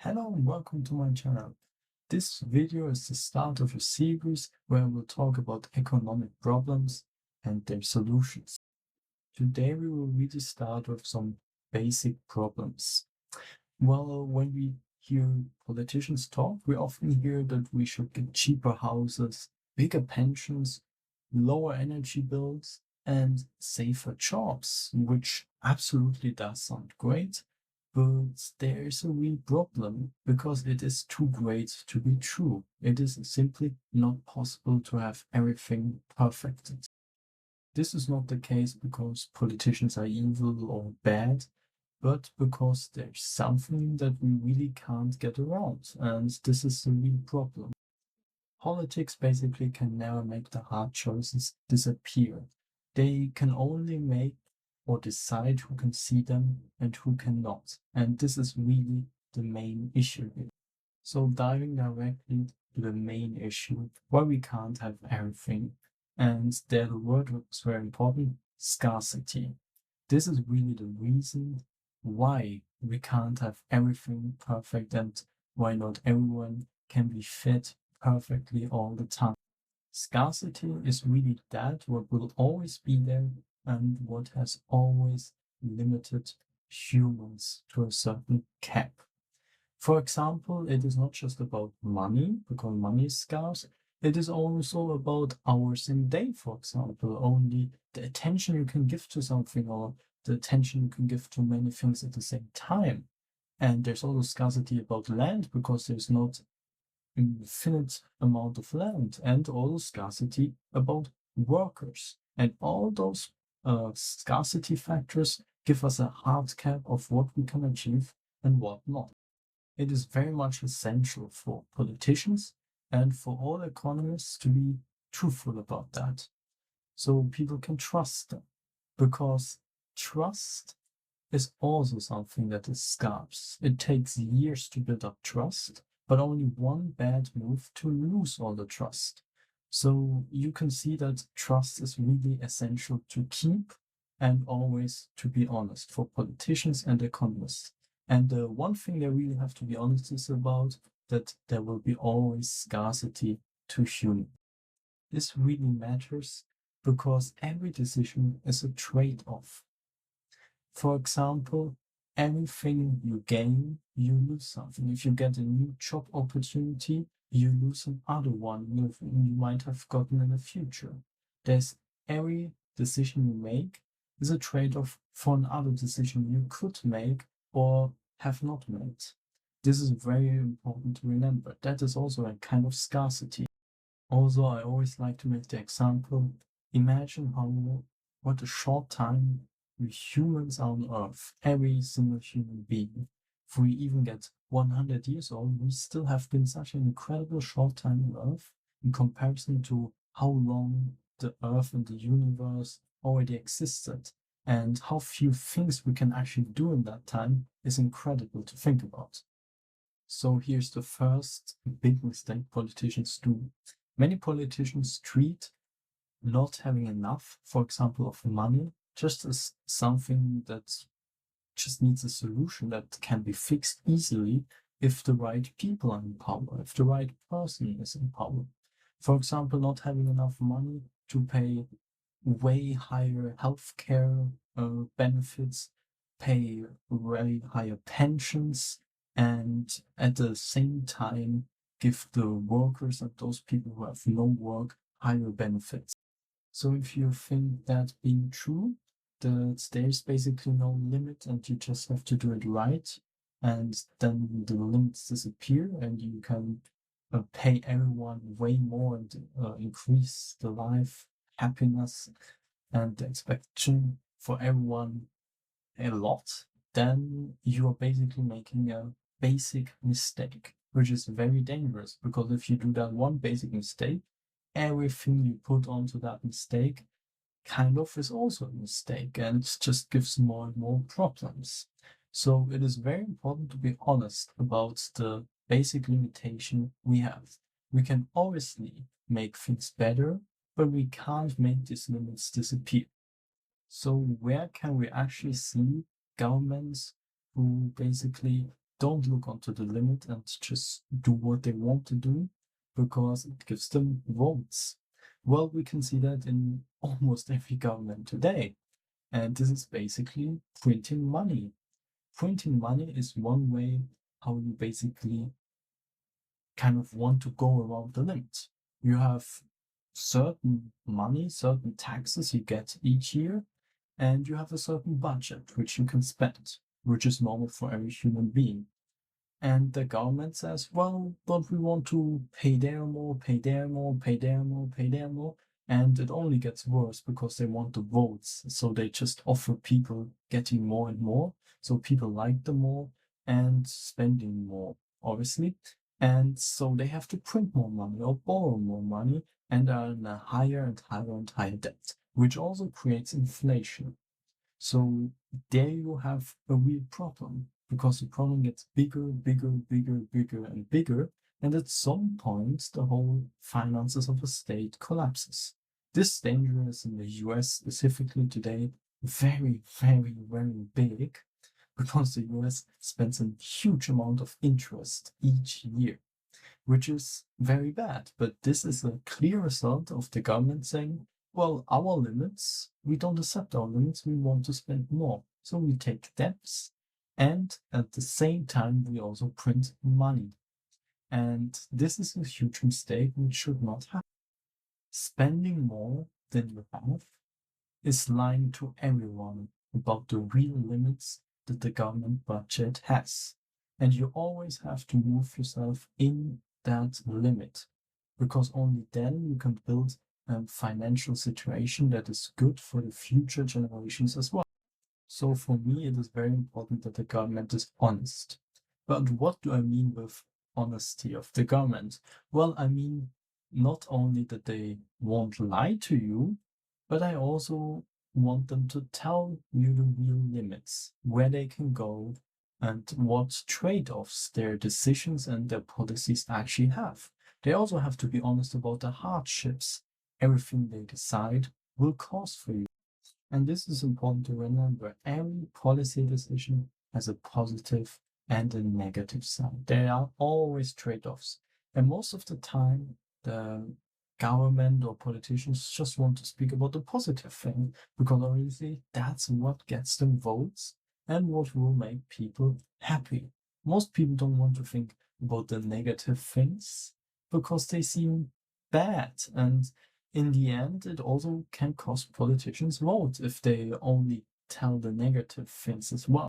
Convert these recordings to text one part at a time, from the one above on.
Hello and welcome to my channel. This video is the start of a series where we'll talk about economic problems and their solutions. Today we will really start with some basic problems. Well, when we hear politicians talk, we often hear that we should get cheaper houses, bigger pensions, lower energy bills, and safer jobs, which absolutely does sound great. But there is a real problem because it is too great to be true. It is simply not possible to have everything perfected. This is not the case because politicians are evil or bad, but because there's something that we really can't get around, and this is the real problem. Politics basically can never make the hard choices disappear. They can only make or decide who can see them and who cannot. And this is really the main issue here. So diving directly to the main issue, why we can't have everything. And there the word was very important, scarcity. This is really the reason why we can't have everything perfect and why not everyone can be fed perfectly all the time. Scarcity is really that what will always be there and what has always limited humans to a certain cap. For example, it is not just about money, because money is scarce. It is also about hours in a day, for example. Only the attention you can give to something or the attention you can give to many things at the same time. And there's also scarcity about land because there's not infinite amount of land, and also scarcity about workers. And all those scarcity factors give us a hard cap of what we can achieve and what not. It is very much essential for politicians and for all economists to be truthful about that so people can trust them, because trust is also something that is scarce. It takes years to build up trust, but only one bad move to lose all the trust. So you can see that trust is really essential to keep and always to be honest for politicians and economists. And the one thing they really have to be honest is about that there will be always scarcity to humans. This really matters because every decision is a trade-off. For example, everything you gain, you lose something. If you get a new job opportunity, you lose another one you might have gotten in the future. There's every decision you make is a trade-off for another decision you could make or have not made. This is very important to remember. That is also a kind of scarcity. Also, I always like to make the example, imagine what a short time we humans are on Earth, every single human being. If we even get 100 years old, we still have been such an incredible short time on Earth in comparison to how long the Earth and the universe already existed. And how few things we can actually do in that time is incredible to think about. So here's the first big mistake politicians do. Many politicians treat not having enough, for example, of money, just as something that just needs a solution that can be fixed easily if the right people are in power, if the right person is in power. For example, not having enough money to pay way higher healthcare benefits, pay way higher pensions, and at the same time give the workers and those people who have no work higher benefits. So if you think that being true, that there's basically no limit and you just have to do it right, and then the limits disappear and you can pay everyone way more and increase the life happiness and the expectation for everyone a lot, then you are basically making a basic mistake, which is very dangerous because if you do that one basic mistake, everything you put onto that mistake kind of is also a mistake and it just gives more and more problems. So it is very important to be honest about the basic limitation we have. We can obviously make things better, but we can't make these limits disappear. So where can we actually see governments who basically don't look onto the limit and just do what they want to do because it gives them votes. Well, we can see that in almost every government today. And this is basically printing money. Printing money is one way how you basically kind of want to go around the limit. You have certain money, certain taxes you get each year, and you have a certain budget which you can spend, which is normal for every human being. And the government says, well, but we want to pay there more, pay there more, pay there more, pay there more. And it only gets worse because they want the votes. So they just offer people getting more and more. So people like them more and spending more, obviously. And so they have to print more money or borrow more money and are in a higher and higher and higher debt, which also creates inflation. So there you have a real problem because the problem gets bigger, bigger, bigger, bigger, and bigger. And at some point, the whole finances of a state collapses. This is dangerous in the US specifically today, very, very, very big, because the US spends a huge amount of interest each year, which is very bad. But this is a clear result of the government saying, well, our limits, we don't accept our limits, we want to spend more. So we take debts, and at the same time, we also print money. And this is a huge mistake which should not happen. Spending more than you have is lying to everyone about the real limits that the government budget has. And you always have to move yourself in that limit, because only then you can build a financial situation that is good for the future generations as well. So for me, it is very important that the government is honest. But what do I mean with honesty of the government? Well, I mean not only that they won't lie to you, but I also want them to tell you the real limits, where they can go, and what trade-offs their decisions and their policies actually have. They also have to be honest about the hardships everything they decide will cause for you. And this is important to remember. Every policy decision has a positive and a negative side. There are always trade-offs. And most of the time, the government or politicians just want to speak about the positive thing, because obviously that's what gets them votes and what will make people happy. Most people don't want to think about the negative things because they seem bad, and in the end, it also can cost politicians votes if they only tell the negative things as well.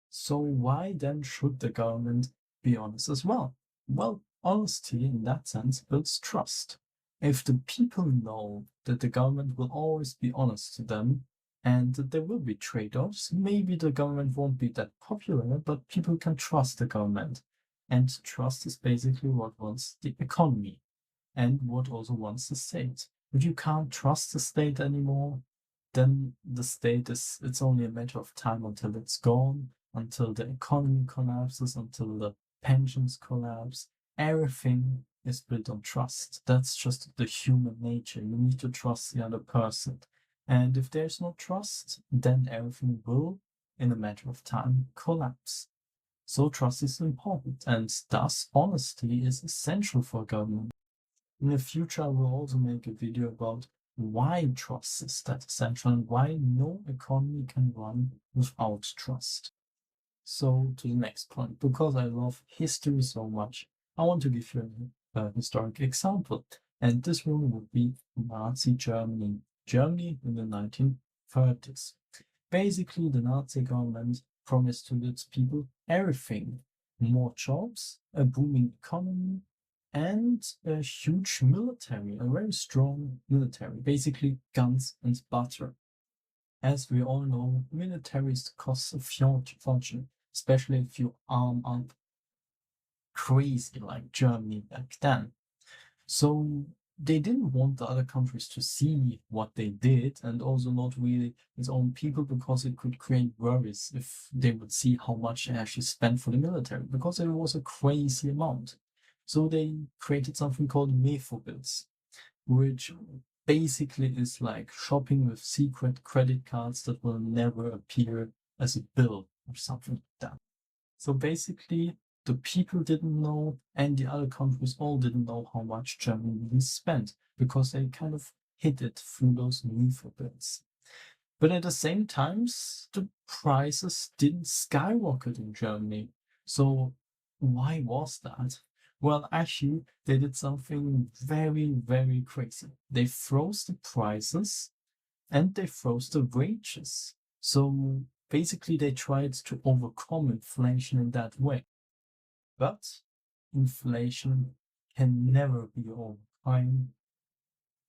So why then should the government be honest as well? Well, honesty in that sense builds trust. If the people know that the government will always be honest to them and that there will be trade-offs, maybe the government won't be that popular, but people can trust the government. And trust is basically what runs the economy and what also wants the state. If you can't trust the state anymore, then the state it's only a matter of time until it's gone, until the economy collapses, until the pensions collapse. Everything is built on trust. That's just the human nature. You need to trust the other person. And if there's no trust, then everything will, in a matter of time, collapse. So trust is important, and thus honesty is essential for government. In the future, I will also make a video about why trust is that essential and why no economy can run without trust. So to the next point, because I love history so much, I want to give you a historic example. And this one would be Nazi Germany. Germany in the 1930s. Basically, the Nazi government promised to its people everything: more jobs, a booming economy, and a huge military, a very strong military, basically guns and butter. As we all know, militaries cost a fortune, especially if you arm up crazy like Germany back then. So they didn't want the other countries to see what they did, and also not really its own people, because it could create worries if they would see how much they actually spent for the military, because it was a crazy amount. So they created something called Mefo-Bills, which basically is like shopping with secret credit cards that will never appear as a bill or something like that. So basically, the people didn't know, and the other countries all didn't know how much Germany really spent because they kind of hid it through those NIFA bills. But at the same time, the prices didn't skyrocket in Germany. So why was that? Well, actually, they did something very, very crazy. They froze the prices and they froze the wages. So basically, they tried to overcome inflation in that way. But inflation can never be overcome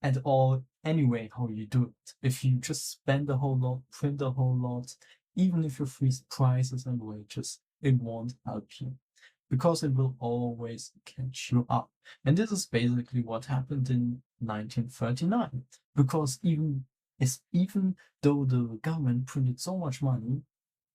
at all anyway how you do it. If you just spend a whole lot, print a whole lot, even if you freeze prices and wages, it won't help you because it will always catch you up. And this is basically what happened in 1939. Because even though the government printed so much money,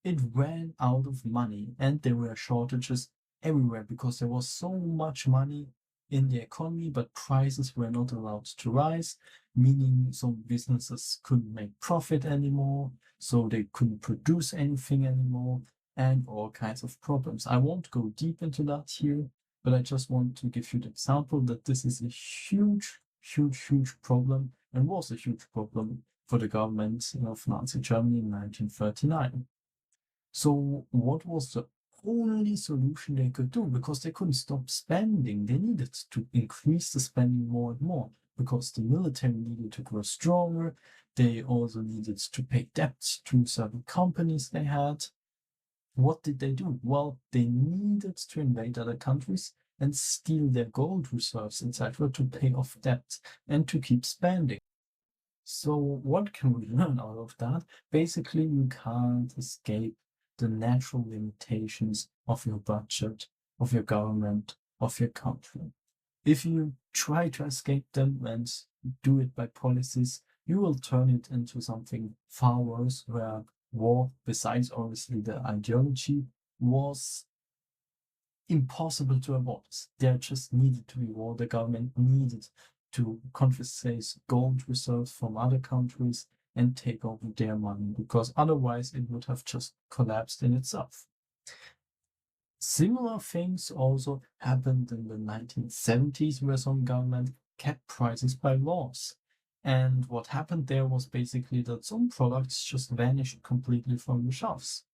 it ran out of money and there were shortages everywhere because there was so much money in the economy, but prices were not allowed to rise, meaning some businesses couldn't make profit anymore, so they couldn't produce anything anymore, and all kinds of problems. I won't go deep into that here, but I just want to give you the example that this is a huge, huge, huge problem and was a huge problem for the government of Nazi Germany in 1939. So what was the only solution they could do? Because they couldn't stop spending. They needed to increase the spending more and more because the military needed to grow stronger. They also needed to pay debts to certain companies they had. What did they do? Well, they needed to invade other countries and steal their gold reserves, etc., to pay off debt and to keep spending. So what can we learn out of that? Basically, you can't escape the natural limitations of your budget, of your government, of your country. If you try to escape them and do it by policies, you will turn it into something far worse, where war, besides obviously the ideology, was impossible to avoid. There just needed to be war. The government needed to confiscate gold reserves from other countries and take over their money, because otherwise it would have just collapsed in itself. Similar things also happened in the 1970s, where some government kept prices by laws. And what happened there was basically that some products just vanished completely from the shelves.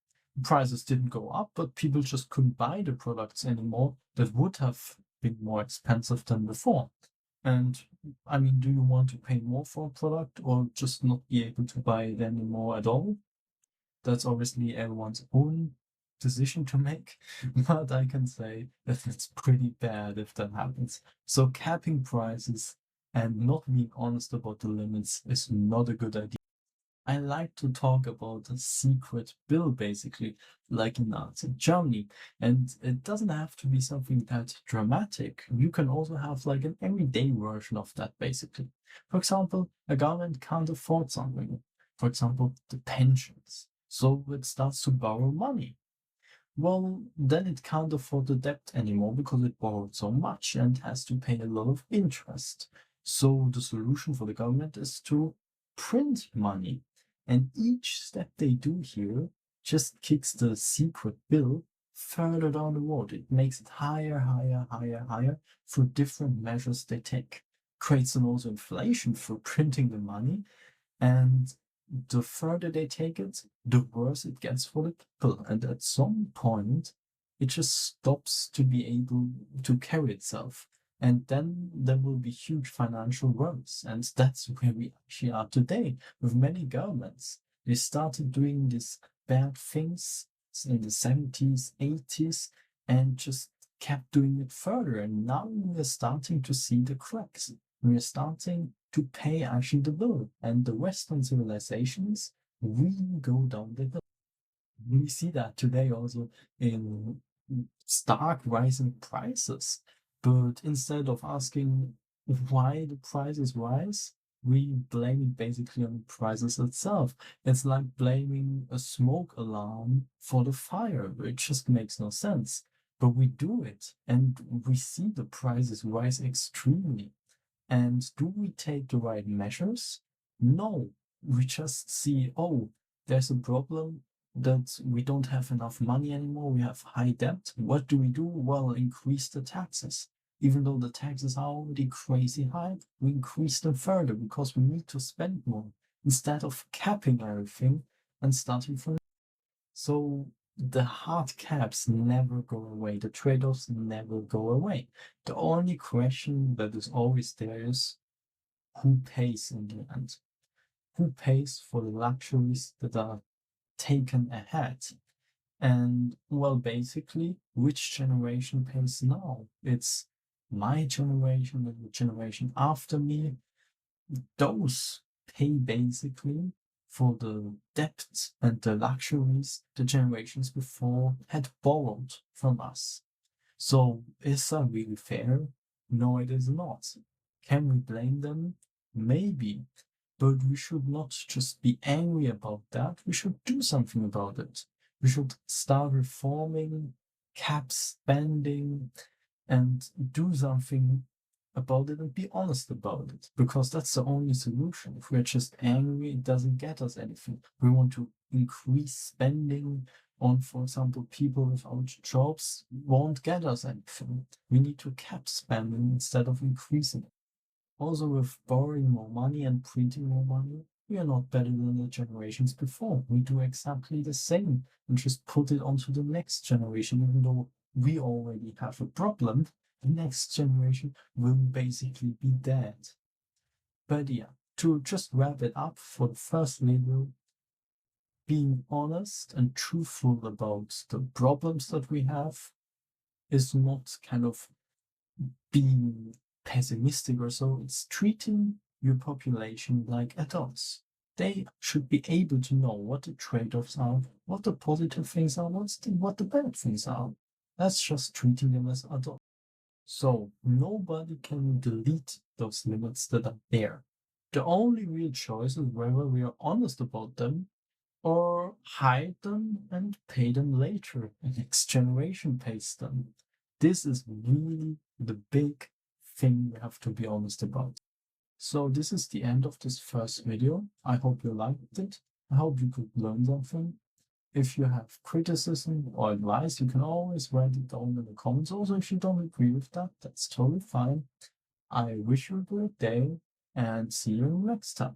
Prices didn't go up, but people just couldn't buy the products anymore that would have been more expensive than before. And I mean, do you want to pay more for a product or just not be able to buy it anymore at all? That's obviously everyone's own decision to make, but I can say that it's pretty bad if that happens. So capping prices and not being honest about the limits is not a good idea. I like to talk about a secret bill, basically, like in Nazi Germany. And it doesn't have to be something that dramatic. You can also have like an everyday version of that, basically. For example, a government can't afford something. For example, the pensions. So it starts to borrow money. Well, then it can't afford the debt anymore because it borrowed so much and has to pay a lot of interest. So the solution for the government is to print money. And each step they do here just kicks the secret bill further down the road. It makes it higher, higher, higher, higher through different measures they take. Creates an also inflation through printing the money. And the further they take it, the worse it gets for the people. And at some point, it just stops to be able to carry itself. And then there will be huge financial woes. And that's where we actually are today with many governments. They started doing these bad things in the 70s, 80s, and just kept doing it further. And now we're starting to see the cracks. We're starting to pay actually the bill. And the Western civilizations really go down the hill. We see that today also in stark rising prices. But instead of asking why the prices rise, we blame it basically on the prices itself. It's like blaming a smoke alarm for the fire. It just makes no sense. But we do it, and we see the prices rise extremely. And do we take the right measures? No, we just see, oh, there's a problem. that we don't have enough money anymore, we have high debt. What do? Well, increase the taxes. Even though the taxes are already crazy high, we increase them further because we need to spend more instead of capping everything and starting from. So the hard caps never go away, the trade-offs never go away. The only question that is always there is who pays in the end? Who pays for the luxuries that are taken ahead? And well, basically, which generation pays now? It's my generation and the generation after me. Those pay basically for the debts and the luxuries the generations before had borrowed from us. So is that really fair? No, it is not. Can we blame them? Maybe. But we should not just be angry about that. We should do something about it. We should start reforming, cap spending, and do something about it and be honest about it, because that's the only solution. If we're just angry, it doesn't get us anything. We want to increase spending on, for example, people without jobs won't get us anything. We need to cap spending instead of increasing it. Also, with borrowing more money and printing more money, we are not better than the generations before. We do exactly the same and just put it onto the next generation, even though we already have a problem. The next generation will basically be dead. But yeah, to just wrap it up for the first video, being honest and truthful about the problems that we have is not kind of being pessimistic or so. It's treating your population like adults. They should be able to know what the trade-offs are, what the positive things are, what the bad things are. That's just treating them as adults. So nobody can delete those limits that are there. The only real choice is whether we are honest about them or hide them and pay them later. The next generation pays them. This is really the big thing we have to be honest about. So this is the end of this first video. I hope you liked it. I hope you could learn something. If you have criticism or advice, you can always write it down in the comments. Also, if you don't agree with that, that's totally fine. I wish you a great day and see you next time.